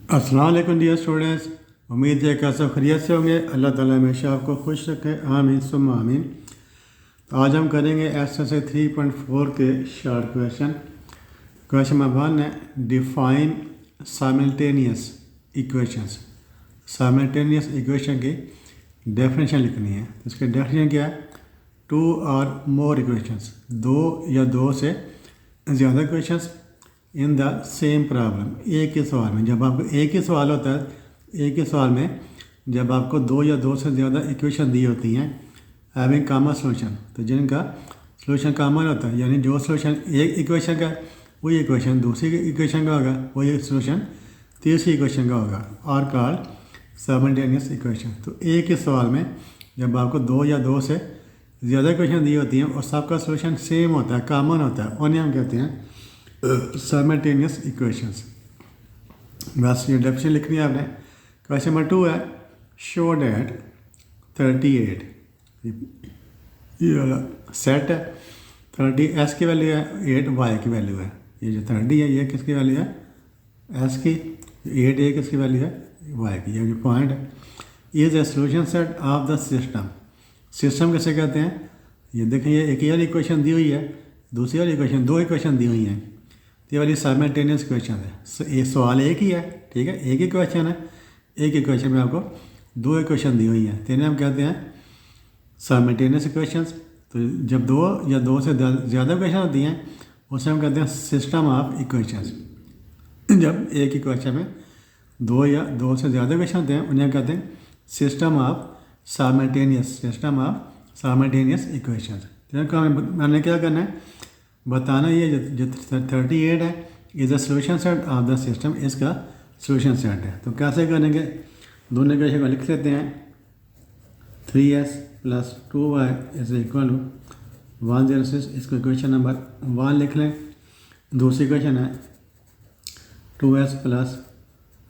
अस्सलाम वालेकुम dear students. उम्मीद है कि आप सब खैरियत से होंगे। अल्लाह ताला हमेशा आपको खुश रखे, आमीन सुम्मा आमीन। तो आज हम करेंगे एक्सरसाइज 3.4 के शॉर्ट क्वेश्चन। क्वेश्चन नंबर 1 है, define simultaneous equations. Simultaneous equation की डेफिनेशन लिखनी है। तो इसकी डेफिनेशन क्या है? टू और मोर इक्वेशंस, दो या दो से ज़्यादा equations in the same problem, एक ही सवाल में। जब आपको एक ही सवाल होता है, एक ही सवाल में जब आपको दो या दो से ज़्यादा इक्वेशन दी होती हैं हैविंग कॉमन सोल्यूशन, तो जिनका सोल्यूशन कॉमन होता है, यानी जो सोल्यूशन एक इक्वेशन का वही इक्वेशन दूसरी इक्वेशन का होगा, वही सोल्यूशन तीसरी इक्वेशन का होगा, और कॉल्ड साइमल्टेनियस इक्वेशन। तो एक ही सवाल में जब आपको दो या दो से ज़्यादा इक्वेशन दी होती हैं और सबका सोल्यूशन सेम होता है, कॉमन होता है, उन्हें हम कहते हैं साइमल्टेनियस इक्वेशंस। बस ये डेफिनेशन लिखनी है आपने। क्वेश्चन नंबर 2 है, शो डैट 38, ये वाला सेट है। 30 एस की वैल्यू है, 8 वाई की वैल्यू है। ये जो 30 है ये किसकी वैल्यू है? एस की। 8 ए किसकी वैल्यू है? वाई की। ये जो पॉइंट है, is a solution set of the system. System कैसे कहते हैं? ये देखें, ये एक ही इक्वेशन दी हुई है, दूसरी वाली इक्वेशन, दो इक्वेशन दी हुई हैं। ये वाली साइमल्टेनियस क्वेश्चन है। ये सवाल एक ही है, ठीक है, एक ही क्वेश्चन है। एक इक्वेशन में आपको दो इक्वेशन दी हुई हैं, तो इन्हें हम कहते हैं साइमल्टेनियस इक्वेशंस। तो जब दो या दो से ज़्यादा इक्वेशन होती हैं उसे हम कहते हैं सिस्टम ऑफ इक्वेशंस। जब एक इक्वेशन में दो या दो से ज़्यादा इक्वेशन होते हैं उन्हें कहते हैं system of simultaneous, system of simultaneous equations. तो हमने क्या करना है, बताना ये जो 38 है is a solution set of the system, इसका सोल्यूशन सेट है। तो कैसे करेंगे? दोनों इक्वेशन को लिख लेते हैं। 3s + 2y = 106, इसको इक्वेशन नंबर 1 लिख लें। दूसरी इक्वेशन है 2s +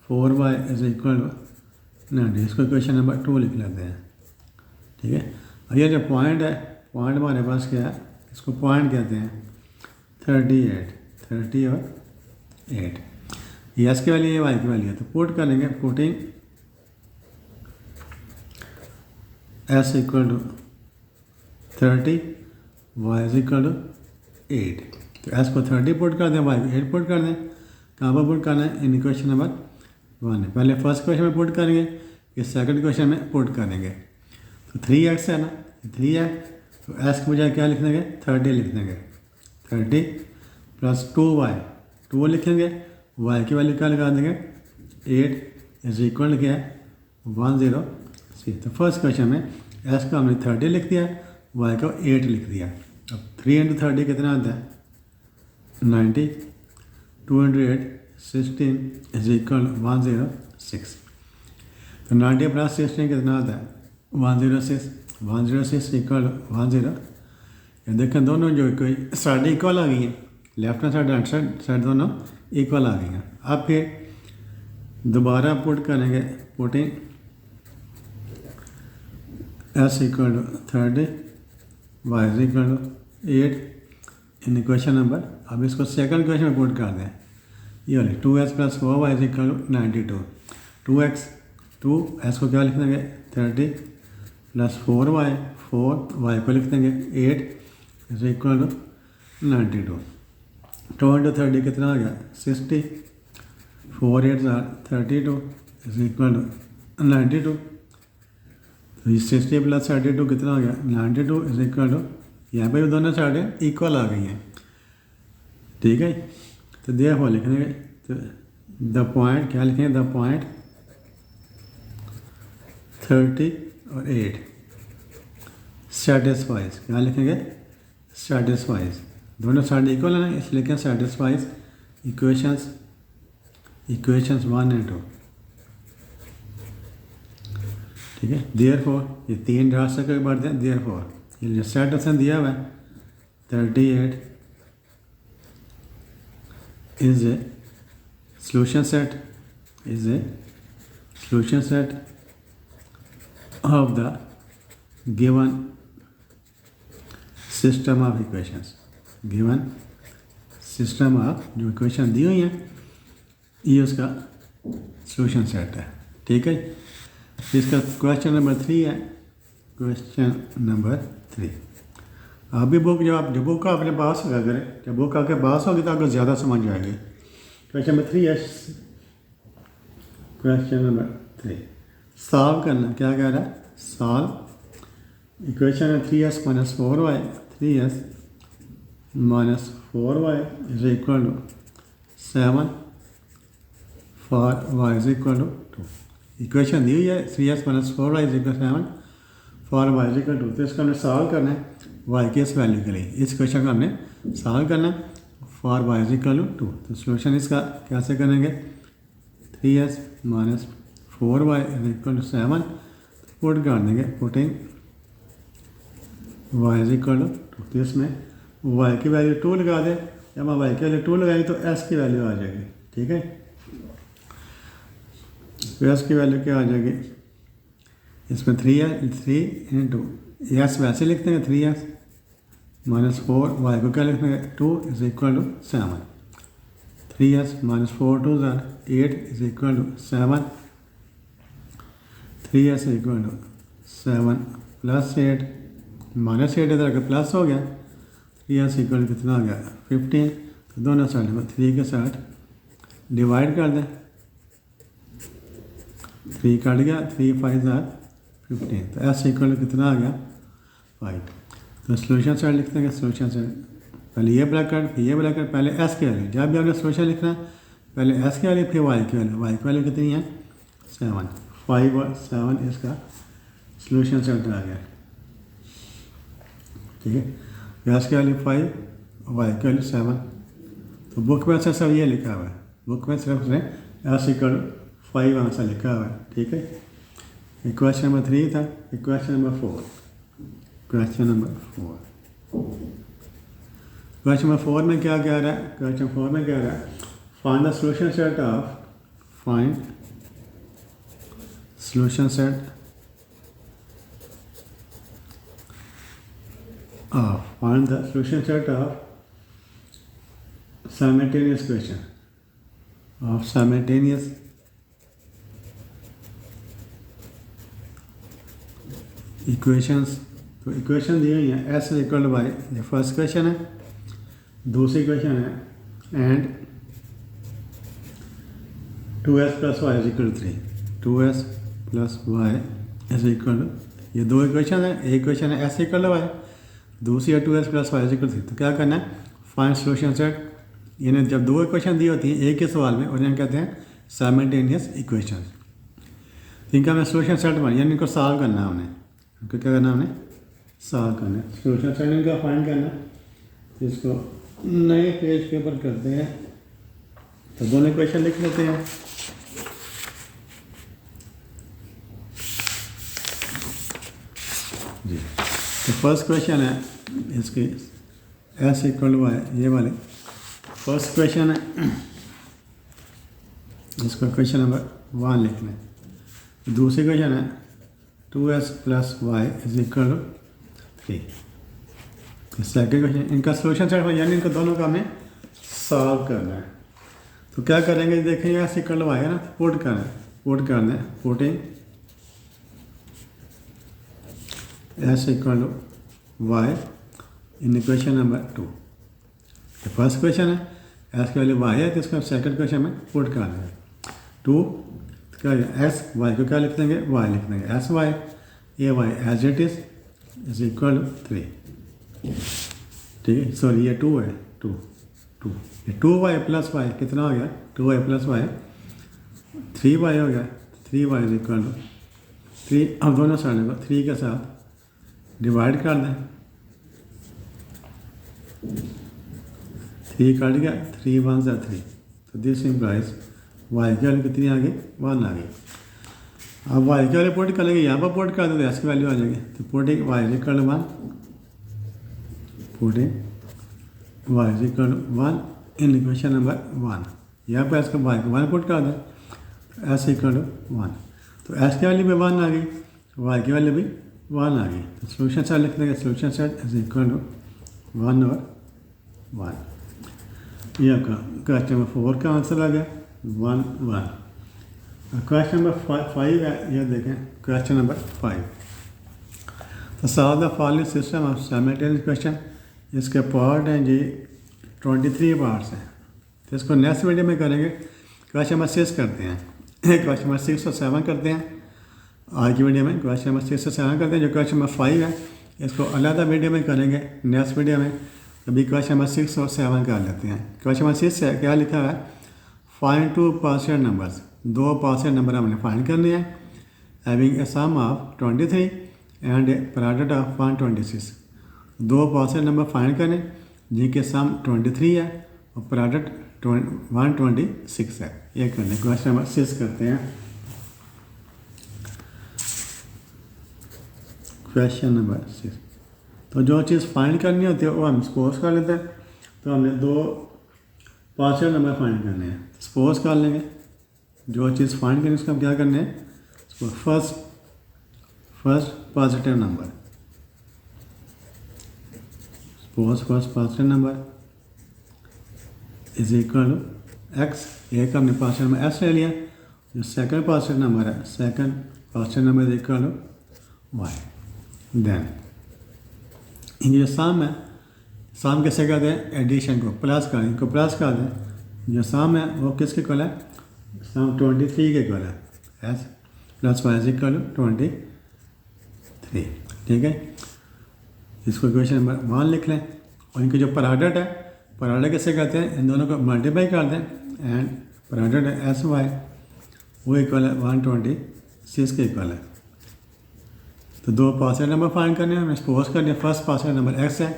4y = 90, इसको इक्वेशन नंबर 2 लिख लेते हैं, ठीक है। और ये जो पॉइंट है, पॉइंट हमारे पास क्या है? इसको पॉइंट कहते हैं 38, 30 और 8। ये एस की वैल्यू है, वाई की वैल्यू है। तो पुट करेंगे, पुटिंग एस = 30, वाई = 8। तो एस को 30 पुट कर दें, वाई को 8 पुट कर दें। कहाँ पर पुट करना है? इन इक्वेशन नंबर 1 है। पहले फर्स्ट क्वेश्चन में पुट करेंगे, फिर सेकंड क्वेश्चन में पुट करेंगे। तो 3x है ना, 3 है, तो एस के बजाय क्या लिख देंगे? 30 लिख देंगे। 30 + 2y, 2 लिखेंगे, y की वैल्यू क्या लगा देंगे? 8 = क्या है? 106। तो फर्स्ट क्वेश्चन में s को हमने 30 लिख दिया, y को 8 लिख दिया। अब 3 × 30 कितना आता है? 90, 2 × 8 16 = 106। तो 90 + 16 कितना आता है? 106, 106 = 10। ये देखें, दोनों जो कोई साइड इक्वल आ गई हैं, left hand side right side दोनों इक्वल आ गई हैं। अब फिर दोबारा पुट करेंगे, पुटिंग s = 30, y = 8 इन इक्वेशन नंबर। अब इसको सेकंड क्वेश्चन में पुट कर दें। ये वाली 2s + 4y = 92। 2x 2s को क्या लिख देंगे? 30 + 4y, 4y को लिख देंगे 8 = 92। 2 × 30 कितना आ गया? 60, 4 8 32 = 92। तो ये 60 + 32 कितना आ गया? 92 = यहाँ पर भी दोनों साइडें इक्वल आ गई हैं, ठीक है। तो देयरफॉर लिखेंगे, तो द पॉइंट क्या लिखेंगे? द पॉइंट 30 और 8 सेटिस्फाइज, क्या लिखेंगे? सेटिस्फाइज। दोनों साइड इक्वल है, इसलिए क्या? सेटिस्फाइज इक्वेशंस 1 और 2, ठीक है। देयरफॉर ये 3 रास्ते के बढ़ते हैं। देयरफॉर ये जो सेट ऑप्शन दिया हुआ है 38 is a solution set, is a solution set of the given system of equations. Given system of जो इक्वेशन दी हुई हैं ये उसका सोल्यूशन सेट है। ठीक है, इसका क्वेश्चन नंबर 3 है। क्वेश्चन नंबर 3 अभी बुक जब बुक आपने पास होगा करें, जब बुक आपके पास होगी तो आपको ज़्यादा समझ आएगी। क्वेश्चन नंबर 3 है। क्वेश्चन नंबर 3 सॉल्व करना, क्या कह रहा है? सॉल्व इक्वेशन है 3s - 4y, 3s - 4y is equal to 7 four y is equal to 2। Equation दी हुई है 3s - 4y is equal 7 four y is equal 2। तो इसका हमने सॉल्व करना है y के इस वैल्यू के लिए। इस क्वेश्चन को हमने सॉल्व करना है for y is equal to 2। तो सोल्यूशन इसका कैसे करेंगे? 3s - 4y is equal to 7 put कर देंगे, putting y is equal to 2। तो इसमें y की वैल्यू 2 लगा दें। जब हम y की वैल्यू 2 लगाएंगे तो s की वैल्यू आ जाएगी। ठीक है, तो s की वैल्यू क्या आ जाएगी? इसमें 3 है, 3 इंटू s वैसे लिखते हैं 3s - 4, y को क्या लिखते हैं? 2 is equal to 7। 3s - 4 2 8 is equal to 7। 3s equal to 7 plus 8 -8 इधर का प्लस हो गया। 3s इक्वल कितना आ गया? 15। तो दोनों साइड में 3 के साथ डिवाइड कर दें, 3 कट गया, 3 5 15। तो s इक्वल कितना आ गया? 5। तो सोल्यूशन साइड लिखते हैं। सोल्यूशन साइड पहले ये ब्रैकेट फिर ये ब्रैकेट, पहले s की वैल्यू। जब भी आपने सोल्यूशन लिखना है पहले s की वैल्यू फिर y की वैल्यू। y की वैल्यू कितनी है? 7। 5 और 7 इसका सोल्यूशन सेट आ गया। ठीक है, s की वैल्यू 5 y की वैल्यू 7। तो बुक में से सब ये लिखा हुआ है। बुक में सिर्फ उसने s इक्वल 5 आंसर लिखा हुआ है। ठीक है, क्वेश्चन नंबर 3 था। Question number 4, question number 4, question number 4 में क्या कह रहा है? क्वेश्चन 4 में कह रहा है find the solution set of, find solution set of, find the solution set of simultaneous question, of simultaneous equations. तो इक्वेशन दी हुई है s इक्वल टू वाई, ये फर्स्ट क्वेश्चन है। दूसरी क्वेश्चन है and 2s + y is equal to 3, 2s + y is equal to, ये दो इक्वेशन है। एक इक्वेशन है s इक्वल टू y, दूसरी है 2s + y is equal to 3। तो क्या करना है? Find solution set. इन्हें जब दो इक्वेशन दी होती हैं एक ही सवाल में, उन्हें कहते हैं साइमल्टेनियस इक्वेशन। इनका हमें सोल्यूशन सेट बना, यानी इनको सॉल्व करना है। उन्हें उनको क्या करना है? हमें सॉल्व करना है। सोल्यूशन सेट इनका फाइंड करना है। तो इसको नए पेज के ऊपर करते हैं। तो दोनों इक्वेशन लिख लेते हैं। जी, तो फर्स्ट क्वेश्चन है इसकी s इक्वल टू y, ये वाले फर्स्ट क्वेश्चन है। इसको क्वेश्चन नंबर 1 लिखना है। दूसरी क्वेश्चन है 2s + y is equal to 3। Second question, इनका सोल्यूशन सेट यानी इनको दोनों का हमें सॉल्व करना है। तो क्या करेंगे? देखेंगे s इक्वल टू y है ना, पुट करना है, पुट करना है, putting s equal to y in equation number 2। तो फर्स्ट क्वेश्चन है s की वैल्यू y है, तो इसका सेकंड क्वेश्चन में पुट करना है 2। तो क्या s y को क्या लिख देंगे? y लिख देंगे, s y a y as it is equal to 3। ठीक है, सॉरी ये 2 है, 2 ये 2y + y कितना हो गया? 2y + y 3y हो गया। 3y is equal to 3। अब दोनों साइड को 3 के साथ डिवाइड कर दें, 3 कट गया, 3 1 = 3। तो दिस इम्प्लाइज y की वैल्यू कितनी आ गई? 1 आ गई। अब y की वैल्यू पुट करेंगे, यहाँ पर पुट कर दें तो s की वैल्यू आ जाएगी। तो putting y is equal to 1, putting y is equal to 1 in equation number 1। यहाँ पर इसको y को 1 पुट कर दें, तो s इक्वल टू 1। तो s की वैल्यू भी 1 आ गई, y की वैल्यू भी 1 आ गई। तो सोल्यूशन सेट लिख देंगे, solution set is equal to 1 और 1। ये आपका क्वेश्चन नंबर 4 का आंसर आ गया 1 1। क्वेश्चन नंबर 5 है, ये देखें क्वेश्चन नंबर 5। तो solve the following system of simultaneous question. इसके पार्ट हैं जी 23 पार्ट्स हैं। तो इसको नेक्स्ट वीडियो में करेंगे। क्वेश्चन नंबर 6 करते हैं, क्वेश्चन नंबर 6 और 7 करते हैं आज की वीडियो में। क्वेश्चन नंबर 6 और 7 करते हैं। जो क्वेश्चन नंबर 5 है इसको अलग वीडियो में करेंगे नेक्स्ट वीडियो में। अभी क्वेश्चन नंबर 6 और 7 कर लेते हैं। क्वेश्चन नंबर 6 है, क्या लिखा है, find 2 partial numbers. 2 partial number हमने फाइंड करने हैं having a sum of 23 and a product of 126। 2 partial number find करें जिनके सम 23 है और प्रोडक्ट 126 है। ये करने क्वेश्चन नंबर 6 करते हैं। क्वेश्चन नंबर 6, तो जो चीज़ फाइंड करनी होती है वो हम सपोज कर लेते हैं। तो हमने 2 पार्शियल नंबर फाइंड करने हैं, सपोज कर लेंगे। जो चीज़ फाइंड करनी है उसका हम क्या करने हैं, first positive number, suppose first positive number is equal to x. एक हमने पार्शियल नंबर एस ले लिया। जो सेकंड पॉजिटिव नंबर है, second positive number is equal to y. Then इनकी जो सम है, सम कैसे कहते हैं, एडिशन को प्लस कर, इनको प्लस कर दें। जो सम है वो किसके इक्वल है, सम 23 के इक्वल है। S plus Y is equal to 23। ठीक है, इसको इक्वेशन नंबर 1 लिख लें। और इनके जो प्रोडक्ट है, प्रोडक्ट कैसे कहते हैं, इन दोनों को मल्टीप्लाई कर दें एंड प्रोडक्ट है एस वाई, वो इक्वल है 126 के इक्वल है। तो 2 पार्शियल नंबर फाइंड करने हैं, हमें सपोज करने हैं फर्स्ट पार्शियल नंबर एक्स है,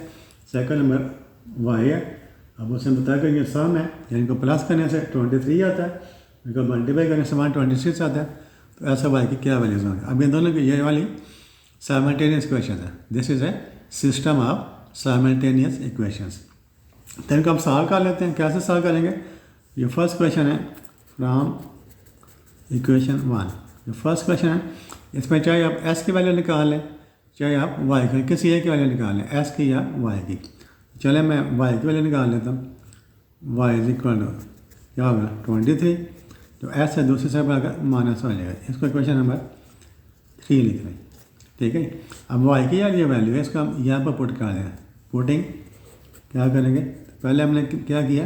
सेकंड नंबर वाई है। अब उसने बताया कि ये सम है, यानी इनको प्लस करने से 23 आता है, इनको मल्टीप्लाई करने से 126 आता है। तो ऐसा वाई की क्या वैल्यूज होंगे। अब इन दोनों की ये वाली साइमल्टेनियस इक्वेशन है। This is a system of simultaneous equations. तो इनको हम सॉल्व कर लेते हैं। कैसे सॉल्व करेंगे, ये फर्स्ट क्वेश्चन है फ्रॉम इक्वेशन 1। जो फर्स्ट क्वेश्चन है इसमें चाहे आप एस की वैल्यू निकाल लें, चाहे आप वाई की, किसी एक की वैल्यू निकाल लें, एस की या वाई की। चले मैं वाई की वैल्यू निकाल लेता हूँ। वाई इज इक्वल टू क्या होगा 23। तो एस है दूसरी साइड पर माइनस हो जाएगा। इसको इक्वेशन नंबर 3 लिख लें। ठीक है, अब वाई की यार ये वैल्यू है, इसको हम यहाँ पर पुट कर दें। पुटिंग क्या करेंगे, पहले हमने क्या किया,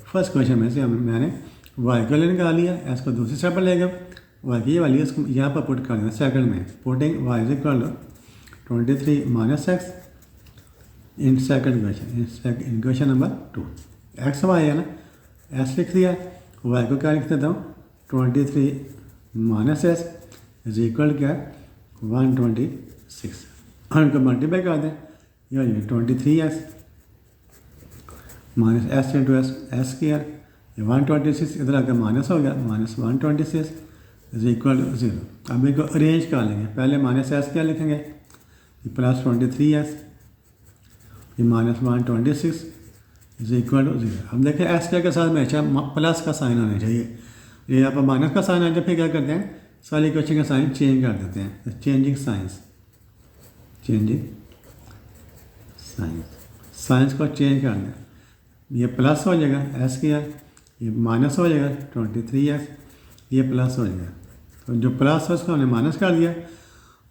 फर्स्ट क्वेश्चन में से मैंने वाई की वैल्यू निकाल लिया, एस को दूसरी साइड पर ले गए, वाई की ये वैल्यू इसको यहाँ पर पुट कर देना सेकंड में। Putting y is equal to 23 minus x in second question, in question number 2। X y है ना, एस लिख दिया, वाई को क्या लिख देता हूँ 23 माइनस एस इज इक्वल क्या 126। और इनको मल्टीप्लाई कर दें, ये 23x minus S into S किया, ये 126 इधर आकर माइनस हो गया, माइनस 126 इज इक्वल टू 0। अब इनको अरेंज कर लेंगे। पहले माइनस एस क्या लिखेंगे, ये प्लस 23x, ये माइनस 126 इज इक्वल टू 0। अब देखिए एस के साथ हमेशा प्लस का साइन होना चाहिए। ये यहाँ पर माइनस का साइन आ जाए, फिर क्या करते हैं सारी इक्वेशन का साइन चेंज कर देते हैं। चेंजिंग साइंस, चेंजिंग साइंस को चेंज कर दें। ये प्लस हो जाएगा एस किया, ये माइनस हो जाएगा 23x, ये प्लस हो जाएगा। तो जो प्लस है उसको हमने माइनस कर दिया,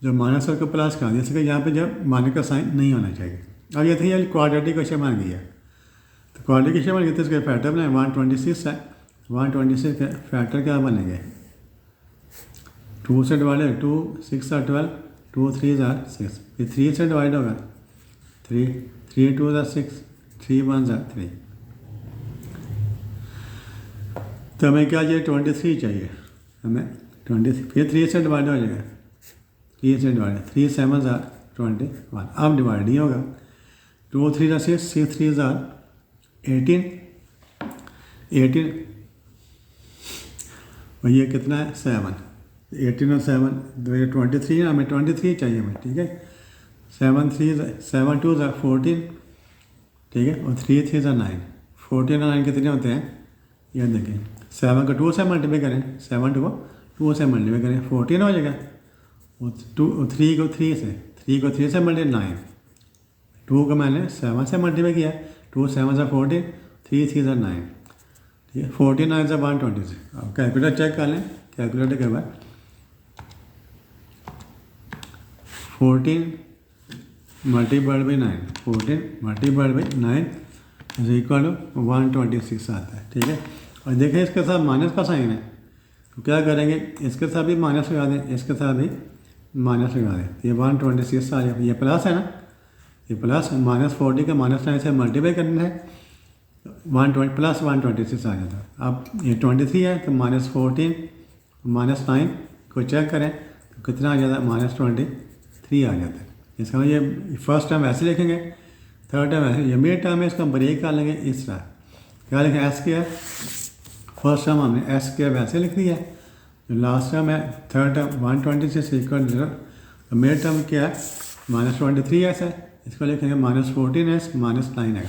जो माइनस है उसको प्लस कर दिया। इसलिए यहाँ पे जब माइनस का साइन नहीं होना चाहिए। अब ये थी क्वाड्रेटिक क्वेश्चन बन गया। तो क्वाड्रेटिक क्वेश्चन बन गया तो इसके फैक्टर बनाए 126 है। 126 के फैक्टर क्या बनेंगे, 2 से डिवाइड 2, 6 और 12, 2 3 are 6, फिर 3 से डिवाइड होगा 3, 3 2 are 6, 3 1 are 3। तो हमें क्या चाहिए 23 चाहिए हमें 23, फिर 3 से डिवाइड हो जाएगा, 3 से डिवाइड, 3 7 are 21। अब डिवाइड नहीं होगा, 2 3 are 6, 6 3 are 18, 18 और ये कितना है 7, 18 और 7 23 है, हमें 23 चाहिए हमें। ठीक है, 7 2 are 14, ठीक है, और 3 3 are 9। 14 और 9 कितने होते हैं, ये देखें 7 को 2 से मल्टीप्लाई करें, 7 को 2 से मल्टीप्लाई करें 14 हो जाएगा, और 3 को 3 से मल्टीप्लाई 9, 2 को मैंने 7 से मल्टीप्लाई किया, 2 7 से 14, 3 3 से 9, ठीक है, 14 9 से 126। अब कैलकुलेटर चेक कर लें कैलकुलेटर के बाद 14 multiplied by 9, 14 multiplied by 9 is equal to 126 आता है। ठीक है, और देखें इसके साथ माइनस का साइन है, तो क्या करेंगे, इसके साथ भी माइनस लगा दें, इसके साथ भी माइनस लगा दें, ये 126 आ जाए। ये प्लस है ना, ये प्लस -40 का -9 से मल्टीप्लाई करना है, 120 प्लस 126 आ जाता है। अब ये 23 है तो -14 -9 को चेक करें तो कितना आ जाता है, -23 आ जाता है। इसका मतलब ये फर्स्ट टर्म ऐसे लिखेंगे, थर्ड टर्म ऐसे, ये मिड टर्म है, इसका ब्रेक कर लेंगे इस तरह। क्या लिखें, एस स्क्वायर, फर्स्ट टर्म हमने एस स्क्वायर वैसे लिख दिया है, जो लास्ट टर्म है थर्ड टर्म 126 इक्वल 0, तो मिड टर्म क्या है -23s है, इसको लिखेंगे -14s -9x,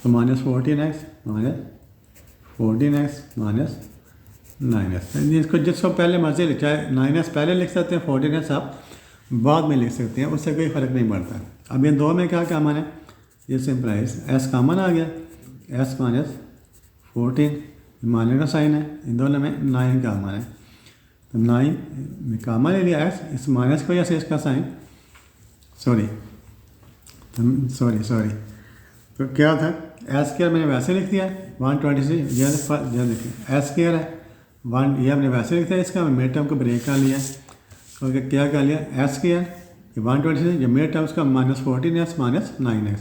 तो -14x -9x, इसको जिसको पहले मर्जी लिख, चाहे 9s पहले लिख सकते हैं, 14s आप बाद में लिख सकते हैं, उससे कोई फ़र्क नहीं पड़ता। अब इन दो में क्या कॉमन है, ये सिंपलाइज एस कॉमन आ गया, एस -14 माइनस का साइन है, इन दोनों में 9 कॉमन है, तो 9 में कॉमन ले लिया एस, इस माइनस की वजह से इसका साइन सॉरी, तो क्या था, एस स्क्वायर मैंने वैसे लिख दिया 126, यह देखिए एस स्क्वायर है 1, ये हमने वैसे लिख दिया, इसका मिड टर्म को ब्रेक कर लिया, क्योंकि क्या कर लिया, एस स्क्वायर 126, जो मिड टर्म उसका -14s -9x।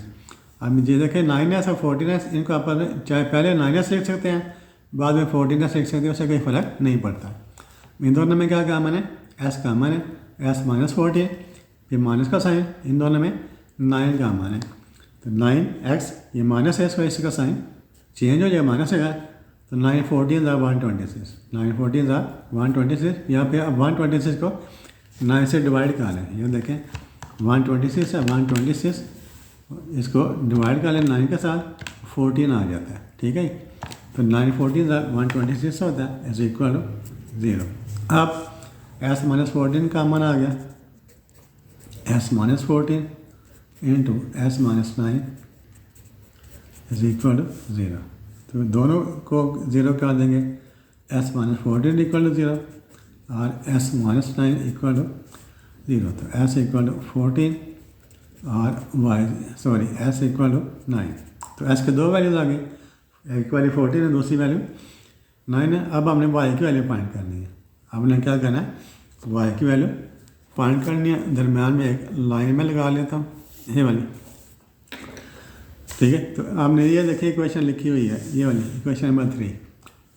अब ये देखें 9s और 14s, इनको आप चाहे पहले 9s लिख सकते हैं, बाद में 14s लिख सकते हैं, उससे कोई फ़र्क नहीं पड़ता। इन दोनों में क्या कॉमन है, एस कॉमन है, एस -14 फिर माइनस का साइन, इन दोनों में 9 कॉमन है, तो 9x ये माइनस है, इसको इसका साइन चेंज हो जाए, माइनस है, तो 9 14 126, 9 14 126, यहाँ पे अब 126 को 9 से डिवाइड कर लें, ये देखें 126 है, 126 इसको डिवाइड कर लें 9 के साथ, 14 आ जाता है। ठीक है, तो 9 14 126 होता है, इज इक्वल टू 0। अब s -14 कॉमन आ गया, s -14 into s -9 is equal to 0, तो दोनों को 0 कर देंगे, s -14 इक्वल टू 0 और s -9 इक्वल टू 0, तो s इक्वल टू 14 और s इक्वल टू 9, तो s के दो वैल्यूज आ गई, एक वैल्यू 14 है, दूसरी वैल्यू 9 है। अब हमने y की वैल्यू फाइंड करनी है, हमने क्या करना है, y की वैल्यू फाइंड करनी है, दरम्यान में एक लाइन में लगा लेता हूँ ये वाली। ठीक है, तो आपने ये देखिए इक्वेशन लिखी हुई है, ये वाली इक्वेशन नंबर 3,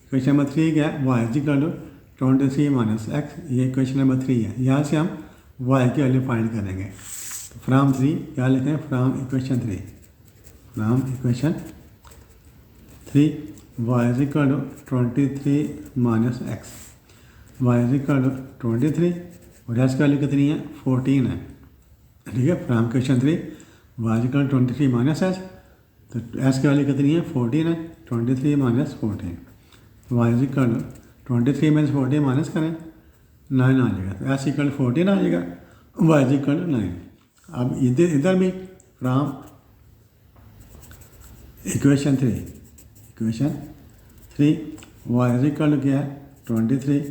इक्वेशन नंबर 3 क्या है, y is equal to 23 - x, ये इक्वेशन नंबर 3 है, यहाँ से हम y की वैल्यू फाइंड करेंगे। तो फ्राम 3 क्या लिखें, from equation 3 y is equal to 23 - x, y is equal to 23 और s की वैल्यू कितनी है, 14 है। ठीक है, from equation 3 y is equal to 23 - s, तो s की वैल्यू कितनी है, 14 है, 23 - 14, y इज इक्वल टू 23 में 14 माइनस करें 9 आ जाएगा, तो s इक्वल 14 आ जाएगा, y इज इक्वल टू 9। अब इधर भी from equation 3 y is equal to क्या है, 23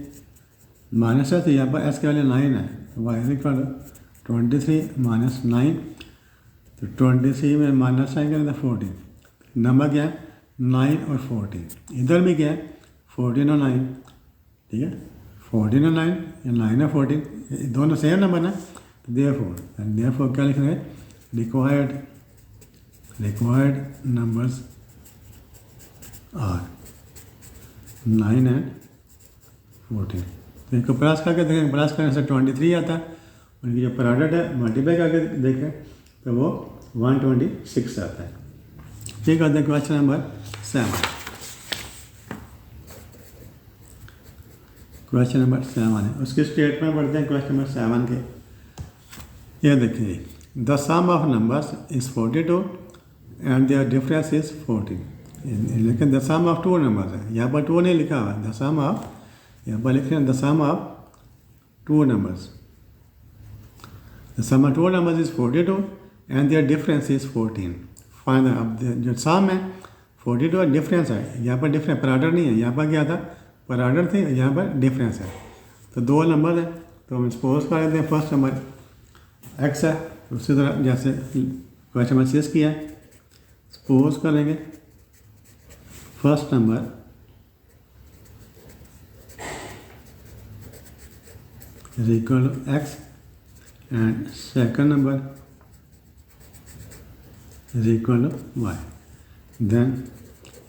माइनस है, तो यहाँ पर s की वैल्यू 9 है, y इज इक्वल टू 23 - 9, तो 23 में माइनस साइन करें तो 14, नंबर क्या है 9 और 14, इधर भी क्या है 14 और 9। ठीक है, 14 और 9 या 9 और 14 दोनों सेम नंबर ना, तो देयरफॉर क्या लिखेंगे, रिक्वायर्ड नंबर्स आर 9 एंड 14। तो इनको प्लस करके देखें, प्लस करने से 23 आता है, उनकी जो प्रोडक्ट है मल्टीप्लाई करके देखें तो वो 126 आता है। ठीक है, क्वेश्चन नंबर 7, क्वेश्चन नंबर 7 है, उसके स्टेटमेंट पढ़ते हैं क्वेश्चन नंबर 7 के। ये देखिए, the sum of numbers is 42 and their difference is 14, लेकिन द सम ऑफ 2 नंबर्स है, यहाँ पर 2 नहीं लिखा हुआ, द सम ऑफ, यहाँ पर लिख रहे हैं the sum of 2 numbers, the sum of 2 numbers is 42 and their difference is 14। Find, अब जो सम है 42 और डिफरेंस है, यहाँ पर डिफरेंस प्रोडक्ट नहीं है, यहाँ पर क्या था पर ऑर्डर थे, यहाँ पर डिफरेंस है। तो दो नंबर है, तो हम सपोज कर लेते हैं फर्स्ट नंबर एक्स है, उसी तरह जैसे क्वेश्चन नंबर 6 किया है, सपोज करेंगे first number is equal to x and second number is equal to y. Then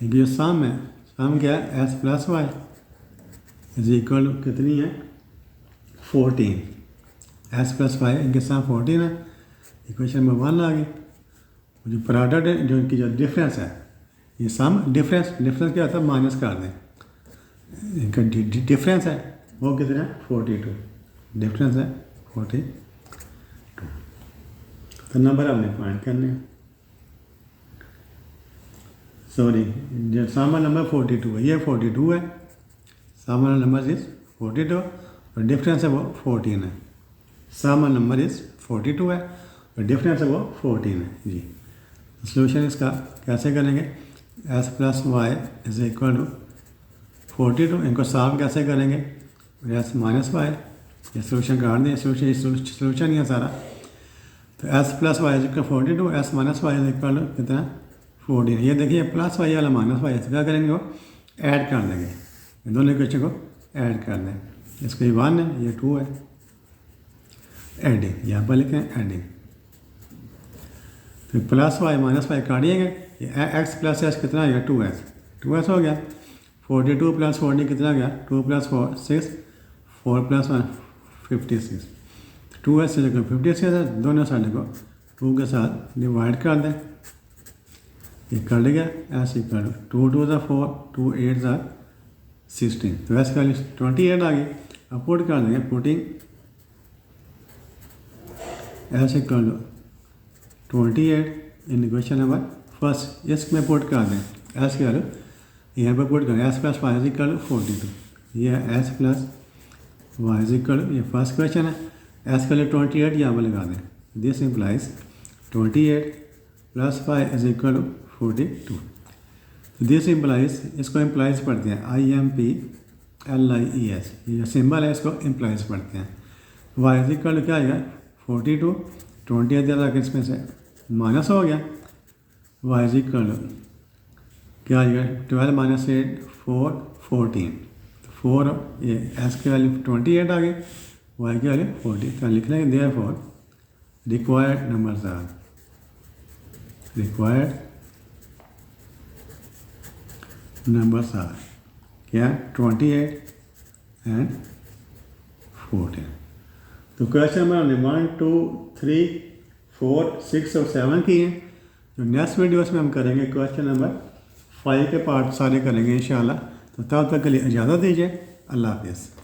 ये सम है, सम क्या है, s plus Y is equal to कितनी है 14, s प्लस वाई इनके सम 14 है। इक्वेशन नंबर 1 आ गई। जो प्रोडक्ट है, जो इनकी जो डिफरेंस है, ये सम डिफरेंस क्या होता है, माइनस कर दें, इनका डिफरेंस है वो कितना है 42, डिफरेंस है 42। तो नंबर हमने फाइंड करने हैं, सॉरी जो सामान नंबर 42 है, ये 42 है, सामान नंबर इज 42 और डिफरेंस है वो 14 है। सामान नंबर इज 42 है और डिफरेंस है वो 14 है जी। सोल्यूशन इसका कैसे करेंगे, s plus Y is equal to 42, इनको साफ कैसे करेंगे, s माइनस वाई, ये सोल्यूशन काट दें, सोल्यूशन ही है सारा। तो s plus Y is equal 42, s minus y is equal to कितना 14। ये देखिए प्लस वाई वाला माइनस वाई, क्या करेंगे वो ऐड कर देंगे, इन दोनों इक्वेशन को ऐड कर दें। इसको ये 1 है, ये 2 है, एडिंग यहाँ पर लिखें एडिंग। तो प्लस वाई माइनस वाई काटिएंगे, ये एक्स प्लस एस कितना गया 2s हो गया। 42 प्लस 40 कितना गया 2 प्लस 4 6, 4 प्लस 1 56, 2s से लेकर 56 है, दोनों साइड को 2 के साथ डिवाइड कर दें, ये कट गया एस इक्वल 2 2 4 2 8 16। तो एस का 28 आ गई। अब पुट कर देंगे, putting S equal 28 in question number first, इसमें पुट कर दें एस की वैल्यू, यहाँ पर पुट करें S plus Y is equal 42, ये है S plus Y is equal, ये फर्स्ट क्वेश्चन है, एस का 28 यहाँ पर लगा दें, this implies 28 plus Y is equal 42। This implies, इसको इम्प्लाइज पढ़ते हैं IMPLIES, ये सिंबल है, इसको इम्प्लाइज पढ़ते हैं। वाई इज इक्वल क्या आएगा 42, 28 ज़्यादा इसमें से माइनस हो गया, वाई इज इक्वल क्या आएगा 12 माइनस 8 4 14, 4 ये एस की वैल्यू 28 आ गई, वाई की वैल्यू 40। तो लिख लेंगे therefore required numbers are, required numbers are क्या 28 एंड 14। तो क्वेश्चन नंबर हमने 1 2 3 4 6 और 7 किए हैं। जो नेक्स्ट वीडियोस में हम करेंगे क्वेश्चन नंबर 5 के पार्ट सारे करेंगे इंशाल्लाह। तो तब तक के लिए इजाज़त दीजिए, अल्लाह हाफिज़।